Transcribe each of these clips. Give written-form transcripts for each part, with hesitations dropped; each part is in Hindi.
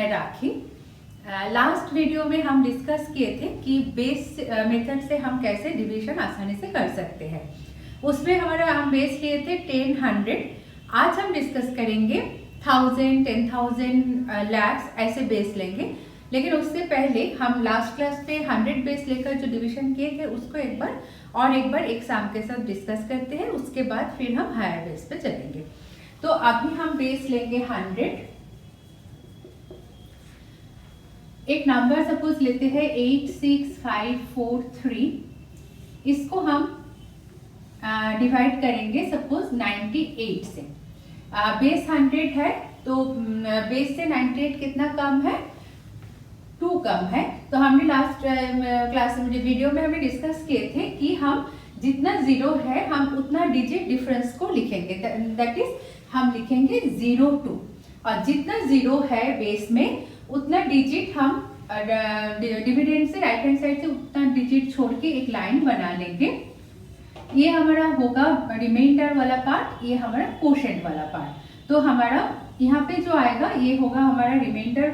मैं राखी। लास्ट वीडियो में हम डिस्कस किए थे कि बेस मेथड से हम कैसे डिवीजन आसानी से कर सकते हैं। उसमें हम बेस लिए थे 10, 100। आज हम डिस्कस करेंगे 1000, 10,000, lakhs ऐसे बेस लेंगे। लेकिन उससे पहले हम लास्ट क्लास पे 100 बेस लेकर जो डिवीजन किए थे उसको एक बार एग्जाम के साथ डिस्कस करते हैं। उसके बाद फिर हम हायर बेस पे चलेंगे। तो अभी हम बेस लेंगे 100। एक नंबर सपोज लेते हैं 86543। इसको हम डिवाइड करेंगे सपोज 98 से। बेस 100 है तो बेस से 98 कितना कम है? 2 कम है। तो हमने लास्ट क्लास वीडियो में हमने डिस्कस किए थे कि हम जितना जीरो है हम उतना डिजिट डिफरेंस को लिखेंगे। दैट इज हम लिखेंगे 02 और जितना जीरो है बेस में उतना डिजिट हम डिविडेंड से राइट हैंड साइड से उतना डिजिट छोड़ के एक लाइन बना लेंगे। ये हमारा होगा रिमाइंडर वाला पार्ट, ये हमारा कोशेंट वाला पार्ट। तो हमारा यहाँ पे जो आएगा ये होगा हमारा रिमाइंडर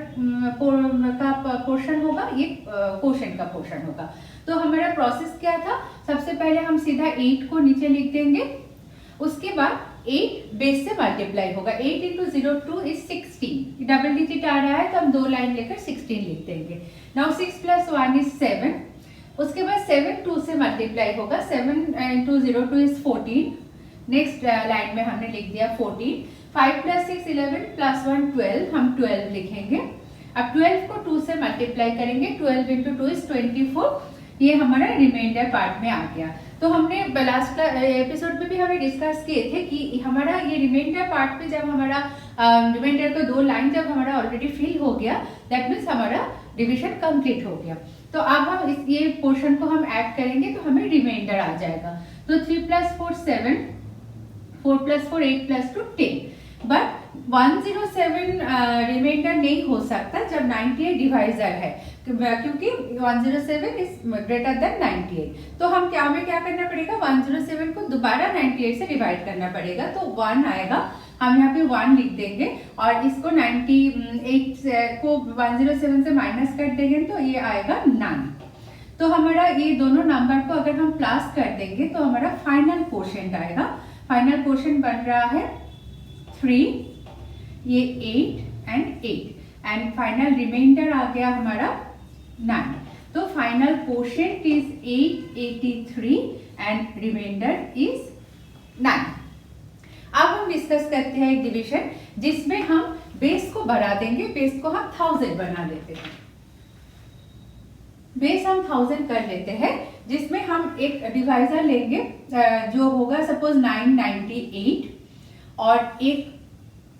का पोर्शन होगा, ये कोशेंट का पोर्शन होगा। तो हमारा प्रोसेस क्या था? सबसे पहले हम सीधा 8 को नीचे लिख देंगे। उसके बाद 8 बेस से मल्टीप्लाई होगा। 8 into 02 is 16। डबल डिजिट आ रहा है तो हम 2 लाइन लेकर 16 लिख देंगे। Now 6 + 1 is 7। उसके बाद 7 2 से मल्टीप्लाई होगा। 7 into 02 is 14। नेक्स्ट लाइन में हमने लिख दिया 14। 5 + 6 11 + 1 12। हम 12 लिखेंगे। अब 12 को 2 से मल्टीप्लाई करेंगे। 12 into 2 is 24। ये हमारा रिमाइंडर पार्ट में आ गया। तो हमने लास्ट एपिसोड में भी हमने डिस्कस किए थे कि हमारा ये रिमाइंडर पार्ट पे जब हमारा रिमाइंडर का 2 लाइन जब हमारा ऑलरेडी फिल हो गया, दैट मीन्स हमारा डिवीजन कंप्लीट हो गया। तो अब हम ये पोर्शन को हम ऐड करेंगे तो हमें रिमाइंडर आ जाएगा। तो 3 + 4 7, 4 + 4 8 + 2 10। बट 107 रिमाइंडर नहीं हो सकता जब 98 डिवाइजर है, क्योंकि 107 इज ग्रेटर देन 98। तो हमें क्या करना पड़ेगा? 107 को दोबारा 98 से डिवाइड करना पड़ेगा। तो 1 आएगा, हम यहाँ पे 1 लिख देंगे और इसको 98 को 107 से माइनस कर देंगे तो ये आएगा 9। तो हमारा ये दोनों नंबर को अगर हम प्लस कर देंगे तो हमारा फाइनल कोशेंट आएगा। फाइनल कोशेंट बन रहा है 3, ये 8 and 8 एंड फाइनल रिमाइंडर आ गया हमारा 9। तो final quotient is 883 and remainder is 9। अब हम डिस्कस करते हैं एक डिवीजन जिसमें हम बेस को बढ़ा देंगे। बेस को हम 1000 बना लेते हैं। बेस हम 1000 कर लेते हैं, जिसमें हम एक डिवाइजर लेंगे जो होगा सपोज 998 और एक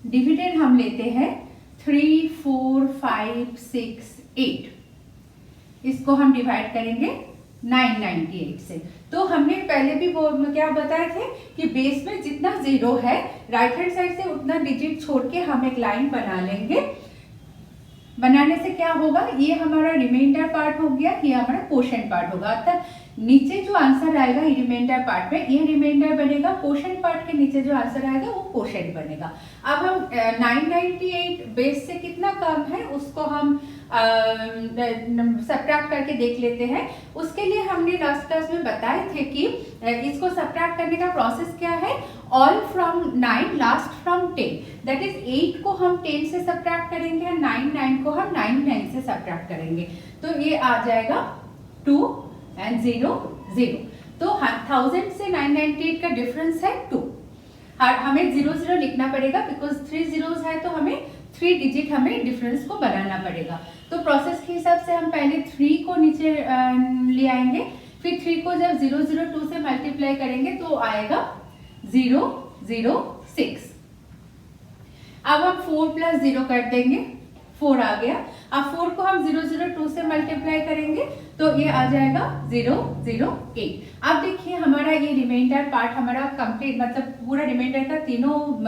डिविडेंड हम लेते हैं 3 4 5 6 8। इसको हम डिवाइड करेंगे 998 से। तो हमने पहले भी वो क्या बताए थे कि बेस में जितना जीरो है राइट हैंड साइड से उतना डिजिट छोड़ के हम एक लाइन बना लेंगे। बनाने से क्या होगा? ये हमारा रिमाइंडर पार्ट हो गया, ये हमारा कोशेंट पार्ट होगा। अर्थात नीचे जो आंसर आएगा रिमाइंडर पार्ट में ये रिमाइंडर बनेगा, कोशेंट पार्ट के नीचे जो आंसर आएगा वो कोशेंट बनेगा। अब हम 998 बेस से कितना कम है उसको हम सब्ट्रैक्ट करके देख लेते हैं। उसके लिए हमने लास्ट क्लास में बताए थे कि इसको सब्ट्रैक्ट करने का प्रोसेस क्या है? All from 9 last from 10। That is 8 को हम 10 से सब्ट्रैक्ट करेंगे और 9 को हम 9 से सब्ट्रैक्ट करेंगे। तो ये आ जाएगा 2 and 0 0। तो 1000 से 998 का डिफरेंस है 2। हमें 0 0 लिखना पड़ेगा बिकॉज 3 zeros है तो हमें 3 डिजिट हमें डिफरेंस को बनाना पड़ेगा। तो प्रोसेस के हिसाब से हम पहले 3 को नीचे ले आएंगे, फिर 3 को जब 002 से मल्टीप्लाई करेंगे तो आएगा 006। अब हम 4 + 0 कर देंगे, 4 आ गया। अब 4 को हम 002 से मल्टीप्लाई करेंगे तो ये आ जाएगा 008। अब देखिए हमारा ये रिमाइंडर पार्ट हमारा कंप्लीट, मतलब पूरा रिमाइंडर का तीनों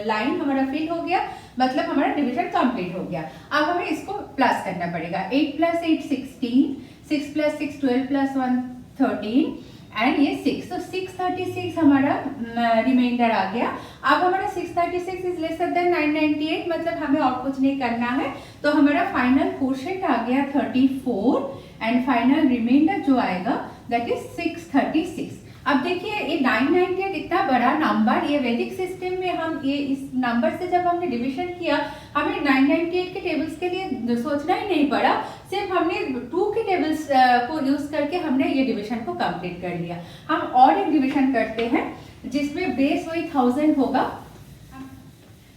लाइन हमारा फिल हो गया, मतलब हमारा डिवीजन कंप्लीट हो गया। अब हमें इसको प्लस करना पड़ेगा। 8 + 8 16, 6 + 6 12 + 1 13, एंड ये 6, तो 636 हमारा रिमाइंडर आ गया। अब हमारा 636 इज लेसर देन 998, मतलब हमें और कुछ नहीं करना है। तो हमारा फाइनल क्वोशिएंट आ गया 34 एंड फाइनल रिमाइंडर जो आएगा दैट इज 636। अब देखिए ये 998 इतना बड़ा नंबर, ये वैदिक सिस्टम में हम ये इस नंबर से जब हमने डिवीजन किया हमें 998 के टेबल्स के लिए सोचना ही नहीं पड़ा, सिर्फ हमने 2 के टेबल्स को यूज करके हमने ये डिवीजन को कंप्लीट कर लिया। हम और एक डिवीजन करते हैं जिसमें बेस वही 1000 होगा।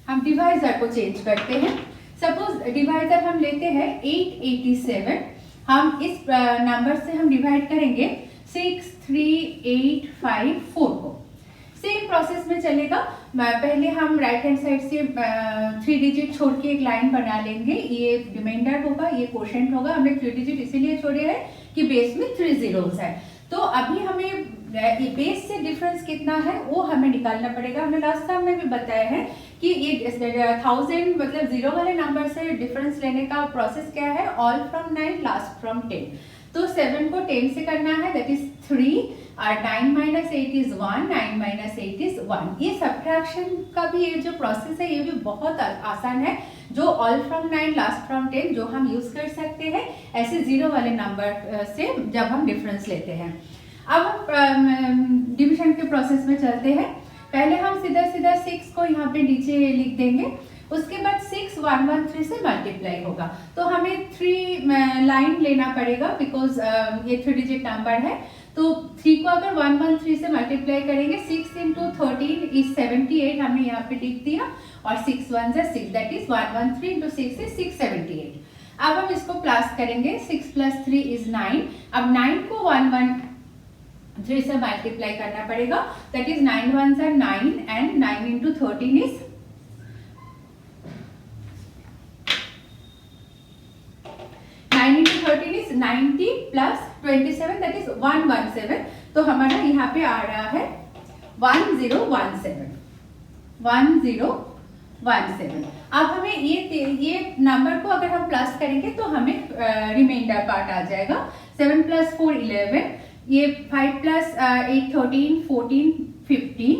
हम डिवाइजर को चेंज करते हैं। सपोज डिवाइजर हम लेते हैं 887, हम इस नंबर से हम डिवाइड करेंगे 63854 को। सेम प्रोसेस में चलेगा। पहले हम राइट हैंड साइड से 3 डिजिट छोड़ के एक लाइन बना लेंगे, ये रिमाइंडर होगा, ये क्वोशिएंट होगा। हमने 3 डिजिट इसीलिए छोड़े हैं कि बेस में 3 जीरोस है। तो अभी हमें बेस से डिफरेंस कितना है वो हमें निकालना पड़ेगा। हमने लास्ट टाइम में भी बताया है कि ये 1000 मतलब जीरो वाले नंबर से डिफरेंस लेने का प्रोसेस क्या है, ऑल फ्रॉम 9 लास्ट फ्रॉम 10। तो 7 को 10 से करना है दैट इज 3 और 9 - 8 इज 1, 9 - 8 इज 1। ये सब्ट्रैक्शन का भी ये जो प्रोसेस है ये भी बहुत आसान है, जो ऑल फ्रॉम 9 लास्ट फ्रॉम 10 जो हम यूज कर सकते हैं ऐसे जीरो वाले नंबर से जब हम डिफरेंस लेते हैं। अब हम डिवीजन के प्रोसेस में चलते हैं। पहले हम सीधा 6 को यहाँ पे नीचे लिख देंगे, उसके बाद 6 113 से मल्टीप्लाई होगा। तो हमें 3 लाइन लेना पड़ेगा बिकॉज ये 3 डिजिट नंबर है। तो 3 को अगर 113 से मल्टीप्लाई करेंगे 6 × 13 इज 78, हमने यहाँ पे लिख दिया, और 6 1 = 6 दैट इज 113 × 6 is 678। अब हम इसको प्लस करेंगे, 6 + 3 is 9। अब 9 को 113 से मल्टीप्लाई करना पड़ेगा that is 9 1s are 9 and 9 × 13 is 90 plus 27 that is 117। तो हमारा यहाँ पे आ रहा है 1017। अब हमें ये नंबर को अगर हम प्लस करेंगे तो हमें रिमाइंडर पार्ट आ जाएगा। 7 + 4 11, ये 5 + 8 13 14 15,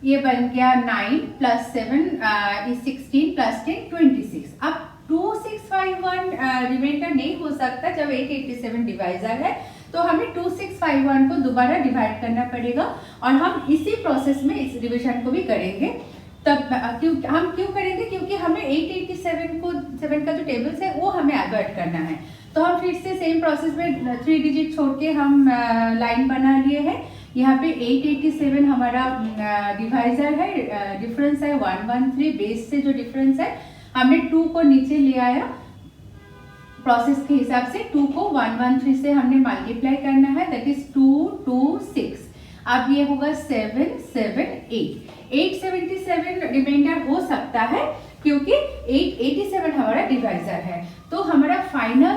ये बन गया 9 + 7 is 16 + 10 26। अब 2651 रिमाइंडर नहीं हो सकता जब 887 डिवाइजर है, तो हमें 2651 को दोबारा डिवाइड करना पड़ेगा। और हम इसी प्रोसेस में इस डिवीजन को भी करेंगे। तब हम क्यों करेंगे, क्योंकि हमें 887 का जो टेबल्स है वो हमें ऐड करना है। तो हम फिर से सेम प्रोसेस में 3 डिजिट छोड़ के हम लाइन बना लिए हैं। यहाँ पे 887 हमारा डिवाइजर है, डिफरेंस है 113, बेस से जो डिफरेंस है हमने 2 को नीचे ले आया। प्रोसेस के हिसाब से 2 को 113 से हमने मल्टीप्लाई करना है दैट इज 226। अब ये होगा 778। 877 रिमाइंडर हो सकता है क्योंकि 887 हमारा डिवाइजर है। तो हमारा फाइनल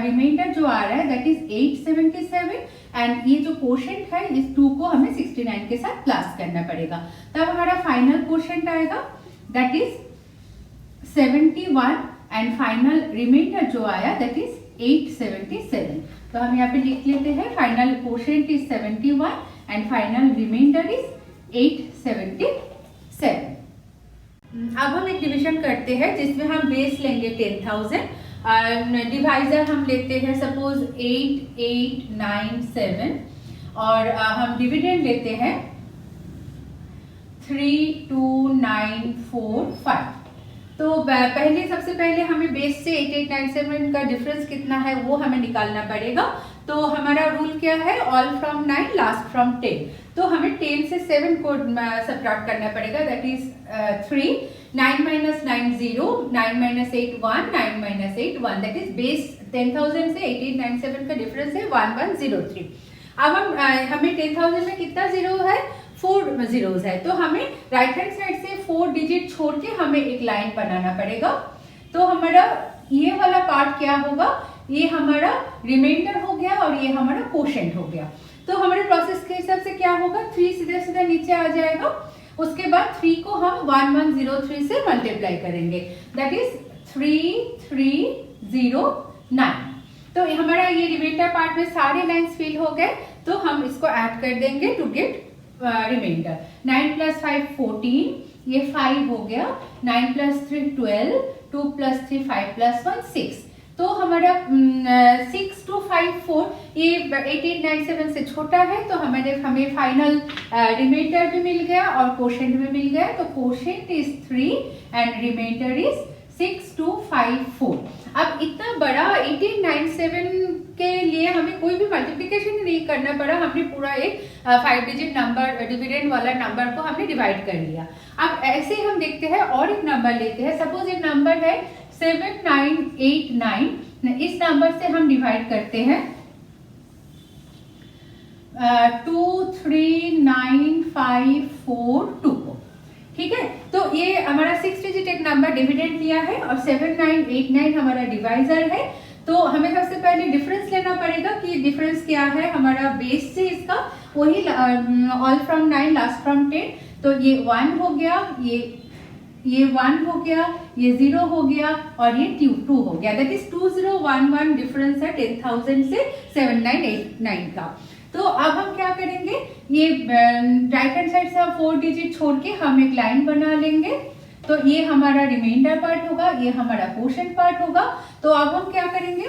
रिमाइंडर जो आ रहा है दैट इज 877 एंड ये जो क्वोशिएंट है इस 2 को हमें 69 के साथ प्लस करना पड़ेगा। तब हमारा फाइनल क्वोशिएंट आएगा that is 71 and final remainder जो आया दैट इज 877। तो हम यहाँ पे लिख लेते हैं final quotient is 71 and final remainder is 877। अब हम एक डिवीजन करते हैं जिसमें हम बेस लेंगे 10,000, डिवाइजर हम लेते हैं सपोज 8897 और हम डिविडेंड लेते हैं 32945। तो पहले सबसे पहले हमें बेस से 8897 का डिफरेंस कितना है वो हमें निकालना पड़ेगा। तो हमारा रूल क्या है, ऑल फ्रॉम 9 लास्ट फ्रॉम 10। तो हमें 10 से 7 को सब्ट्रैक्ट करना पड़ेगा that is 3, 9 - 9 0, 9 - 8 1, 9 - 8 1 that is base 10,000 से 8897 का डिफरेंस है 1103। अब हमें 10,000 में कितना जीरो है, 4 जीरोस है। तो हमें राइट हैंड साइड से 4 डिजिट छोड़ के हमें एक लाइन बनाना पड़ेगा। तो हमारा ये वाला पार्ट क्या होगा, ये हमारा रिमाइंडर हो गया और ये हमारा क्वोशिएंट हो गया। तो हमारे प्रोसेस के हिसाब से क्या होगा, 3 सीधा नीचे आ जाएगा। उसके बाद 3 को हम 1103 से मल्टीप्लाई करेंगे दैट इज 3309। तो हमारा ये रिमाइंडर पार्ट में सारे लाइन्स फिल हो गए, तो हम इसको ऐड कर देंगे टू गेट रिमाइंडर। 9 + 5 14, ये 5 हो गया। 9 + 3 12, 2 + 3 5 + 1 6। तो हमारा 6 2 5 4 ये 8897 से छोटा है, तो हमें फाइनल रिमाइंडर भी मिल गया और कोशेंट भी मिल गया। तो quotient is 3 and remainder is 6254। अब इतना बड़ा 1897 के लिए हमें कोई भी मल्टीप्लिकेशन नहीं करना पड़ा, हमने पूरा एक 5 डिजिट नंबर डिविडेंड वाला नंबर को हमने डिवाइड कर लिया। अब ऐसे ही हम देखते हैं और एक नंबर लेते हैं। सपोज एक नंबर है 7989, इस नंबर से हम डिवाइड करते हैं 23954 को, ठीक है। तो ये हमारा 6 डिजिट एक नंबर डिविडेंड लिया है और 7989 हमारा डिवाइजर है। तो हमें सबसे पहले डिफरेंस लेना पड़ेगा कि डिफरेंस क्या है हमारा बेस से इसका, वही ऑल फ्रॉम 9 लास्ट फ्रॉम 10। तो ये 1 हो गया, ये 1 हो गया, ये 0 हो गया और ये 2 हो गया। दैट इज 2011 डिफरेंस है 10,000 से 7989 का। तो अब हम क्या करेंगे, ये राइट हैंड साइड से हम 4 डिजिट छोड़ के हम एक लाइन बना लेंगे। तो ये हमारा रिमाइंडर पार्ट होगा, ये हमारा कोशेंट पार्ट होगा। तो अब हम क्या करेंगे,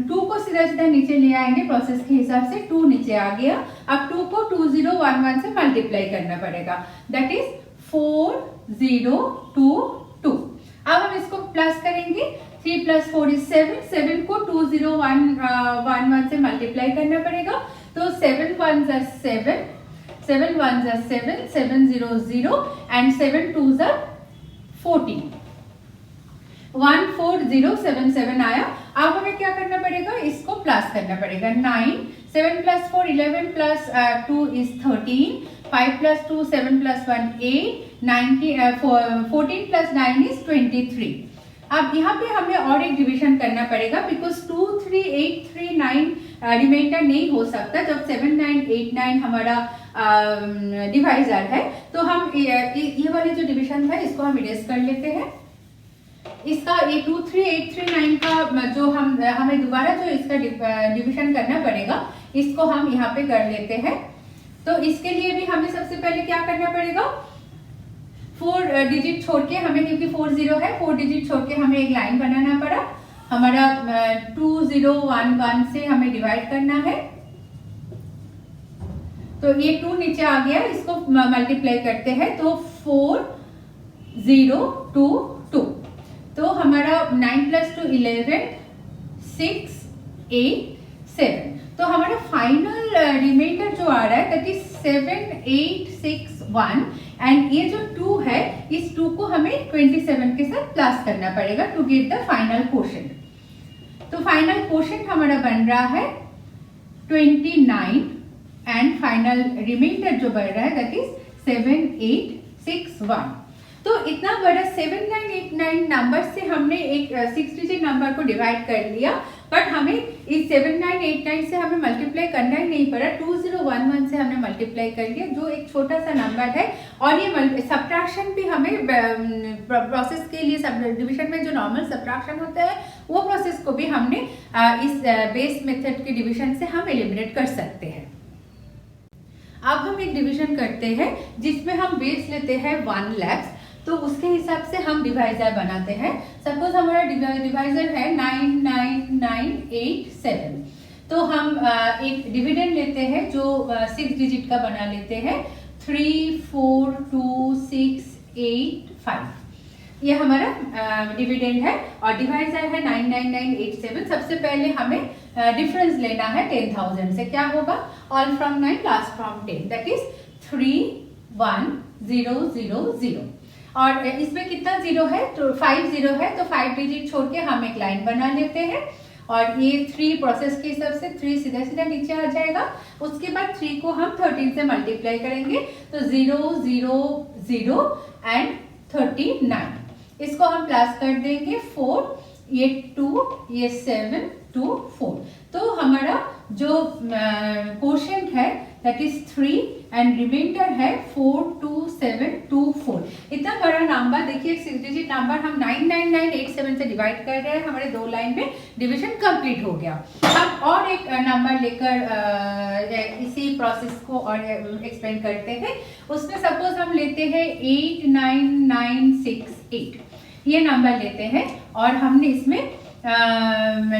2 को सीधा सीधा नीचे ले आएंगे प्रोसेस के हिसाब से। 2 नीचे आ गया, अब 2 को 2011 से मल्टीप्लाई करना पड़ेगा। That is 4022। अब हम इसको प्लस करेंगे, 3 + 4 is 7, 7 को 2011 से मल्टीप्लाई करना पड़ेगा। तो 7 1s are 7, 7 1s are 7, 7 0 0 and 7 2s are 14, 14077 आया। अब हमें क्या करना पड़ेगा, इसको प्लस करना पड़ेगा। 9, 7 + 4 11 + 2 is 13, 5 + 2 7 + 1 8, 14 + 9 is 23। अब यहाँ पे हमें और एक डिवीजन करना पड़ेगा, बिकॉज 23839 रिमाइंडर नहीं हो सकता जब 7989 हमारा डिवाइजर है। तो हम ये वाले जो डिवीजन था इसको हम इरेज कर लेते हैं। इसका ये 23839 का जो हमें दोबारा जो इसका डिवीजन करना पड़ेगा, इसको हम यहाँ पे कर लेते हैं। तो इसके लिए भी हमें सबसे पहले क्या करना पड़ेगा, 4 डिजिट छोड़ के हमें, क्योंकि 40 है, 4 डिजिट छोड़ के हमें एक लाइन बनाना पड़ा। हमारा 2011 से हमें डिवाइड करना है। तो ये 2 नीचे आ गया, इसको मल्टीप्लाई करते हैं तो 4022। तो हमारा 9 + 2 11, 6 8 7। तो हमारा फाइनल रिमाइंडर जो आ रहा है दैट इज 7861 एंड ये जो 2 है, इस 2 को हमें 27 के साथ प्लस करना पड़ेगा to get the final quotient. तो फाइनल कोशेंट हमारा बन रहा है 29 एंड फाइनल रिमाइंडर जो बन रहा है दैट इज 7861। तो इतना बड़ा 7989 नंबर से हमने एक 6 डिजिट नंबर को डिवाइड कर लिया, बट हमें इस 7989 से हमें मल्टीप्लाई करना ही नहीं पड़ा, 2011 से हमने मल्टीप्लाई कर लिया, जो एक छोटा सा नंबर है। और ये सब्ट्रैक्शन भी हमें प्रोसेस के लिए, सब डिवीजन में जो नॉर्मल सब्ट्रैक्शन होता है वो प्रोसेस को भी हमने इस बेस मेथड के डिवीजन से हम एलिमिनेट कर सकते हैं। अब हम एक डिवीजन करते हैं जिसमें हम बेस लेते हैं 1 लाख, तो उसके हिसाब से हम डिवाइजर बनाते हैं। सपोज हमारा डिवाइजर है 99987, तो हम एक डिविडेंड लेते हैं जो 6 डिजिट का बना लेते हैं, 34265। ये हमारा डिविडेंड है और डिवाइजर है 99987। सबसे पहले हमें डिफरेंस लेना है 10,000 से। क्या होगा, all from 9 last from 10, that is 31000। और इसमें कितना 0 है, तो 5 0 है, तो 5 डिजिट छोड़ के हम एक लाइन बना लेते हैं। और ये 3 प्रोसेस के हिसाब से 3 सीधा सीधा नीचे आ जाएगा। उसके बाद 3 को हम 13 से मल्टीप्लाई करेंगे तो 0 0 0 एंड 39। इसको हम प्लस कर देंगे 4, ये 2, ये 7 2 4। तो हमारा जो कोशेंट है दैट इज 3 एंड रिमाइंडर है 42724। इतना बड़ा नंबर देखिए क्योंकि एक 6 डिजिट नंबर हम 99987 से डिवाइड कर रहे हैं, हमारे 2 लाइन में डिवीजन कंप्लीट हो गया। हम और एक नंबर लेकर इसी प्रोसेस को और एक्सप्लेन करते हैं। उसमें सपोज हम लेते हैं 89968, ये नंबर लेते हैं और हमने इसमें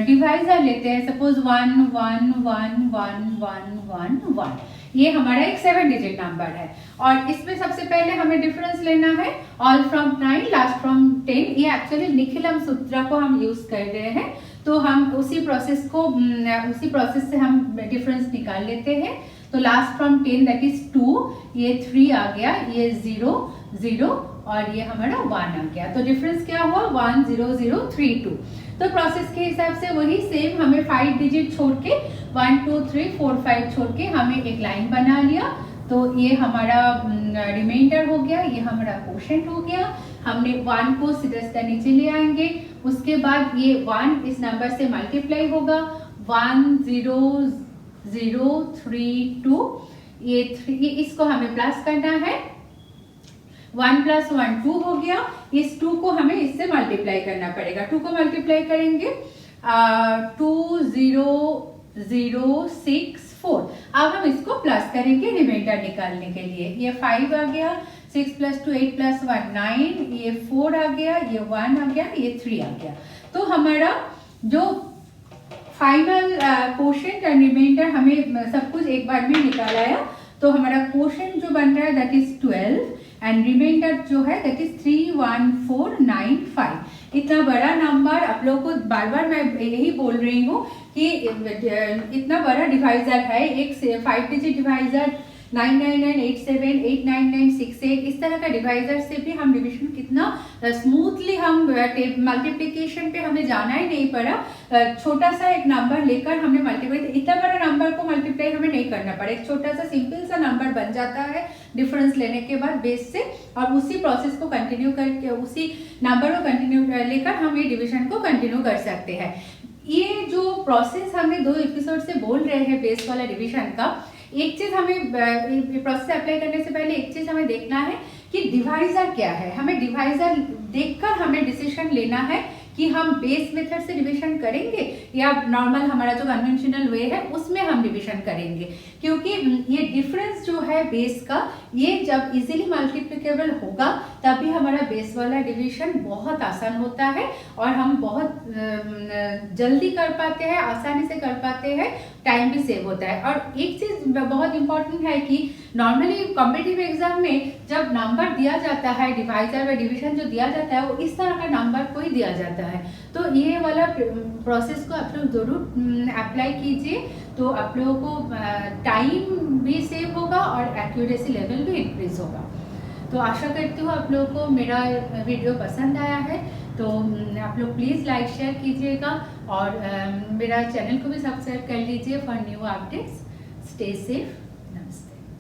डिवाइजर लेते हैं, सपोज 1111111, ये हमारा एक 7 डिजिट नंबर है। और इसमें सबसे पहले हमें डिफरेंस लेना है, ऑल फ्रॉम 9 लास्ट फ्रॉम 10। ये एक्चुअली निखिलम सूत्र को हम यूज कर रहे हैं, तो हम उसी प्रोसेस से हम डिफरेंस निकाल लेते हैं। तो लास्ट फ्रॉम 10 दैट इज 2, ये 3 आ गया, ये 0 0 और ये हमारा 1 आ गया। तो डिफरेंस क्या हुआ 10032। तो प्रोसेस के हिसाब से वही सेम हमें 5 डिजिट छोड़ के 1 2 3 4 5 छोड़ के हमें एक लाइन बना लिया। तो ये हमारा रिमाइंडर हो गया, ये हमारा क्वोशिएंट हो गया। हमने 1 को सीधा नीचे ले आएंगे, उसके बाद ये 1 इस नंबर से मल्टीप्लाई होगा 10032, ये 3 इसको हमें प्लस करना है, 1 + 1 2 हो गया। इस 2 को हमें इससे मल्टीप्लाई करना पड़ेगा, 2 को मल्टीप्लाई करेंगे 20064। अब हम इसको प्लस करेंगे रिमाइंडर निकालने के लिए। ये 5 आ गया, 6 + 2 8 + 1 9, ये 4 आ गया, ये 1 आ गया, ये 3 आ गया। तो हमारा जो फाइनल क्वोशिएंट और रिमाइंडर हमें सब कुछ एक बार में निकाल आया। तो हमारा क्वोशिएंट जो बन रहा है दैट इज 12 एंड रिमाइंडर जो है दैट इज 31495। इतना बड़ा नंबर आप लोगों को बार बार मैं यही बोल रही हूँ कि इतना बड़ा डिवाइजर है, एक 5 डिजिट डिवाइजर 99987 89968, इस तरह का डिवाइजर से भी हम डिवीजन कितना स्मूथली हम मल्टीप्लिकेशन पे हमें जाना ही नहीं पड़ा। छोटा सा एक नंबर लेकर हमने मल्टीप्लाई, इतना बड़ा नंबर को मल्टीप्लाई हमें नहीं करना पड़ा, एक छोटा सा सिंपल सा नंबर बन जाता है डिफरेंस लेने के बाद बेस से, और उसी प्रोसेस को कंटिन्यू करके उसी नंबर को कंटिन्यू लेकर हम ये डिवीजन को कंटिन्यू कर सकते हैं। ये जो प्रोसेस हमें 2 एपिसोड से बोल रहे हैं बेस वाला डिवीजन का, एक चीज हमें प्रोसेस अप्लाई करने से पहले एक चीज हमें देखना है कि डिवाइजर क्या है। हमें डिवाइजर देखकर हमें डिसीजन लेना है कि हम बेस मेथड से डिवीजन करेंगे या नॉर्मल हमारा जो कन्वेंशनल वे है उसमें हम डिवीजन करेंगे, क्योंकि ये डिफरेंस जो है बेस का, ये जब इजीली मल्टीप्लिकेबल होगा तभी हमारा बेस वाला डिवीजन बहुत आसान होता है और हम बहुत जल्दी कर पाते हैं, आसानी से कर पाते हैं, टाइम भी सेव होता है। और एक चीज बहुत इंपॉर्टेंट है कि नॉर्मली कॉम्पिटिटिव एग्जाम में जब नंबर दिया जाता है, डिवाइजर व डिवीजन जो दिया जाता है वो इस तरह का नंबर को ही दिया जाता है। तो ये वाला प्रोसेस को आप लोग जरूर अप्लाई कीजिए, तो आप लोगों को टाइम भी सेव होगा और एक्यूरेसी लेवल भी इंक्रीज होगा। तो आशा करती हूँ आप लोगों को मेरा वीडियो पसंद आया है, तो आप लोग प्लीज़ लाइक शेयर कीजिएगा और मेरा चैनल को भी सब्सक्राइब कर लीजिए for new updates. Stay safe, नमस्ते।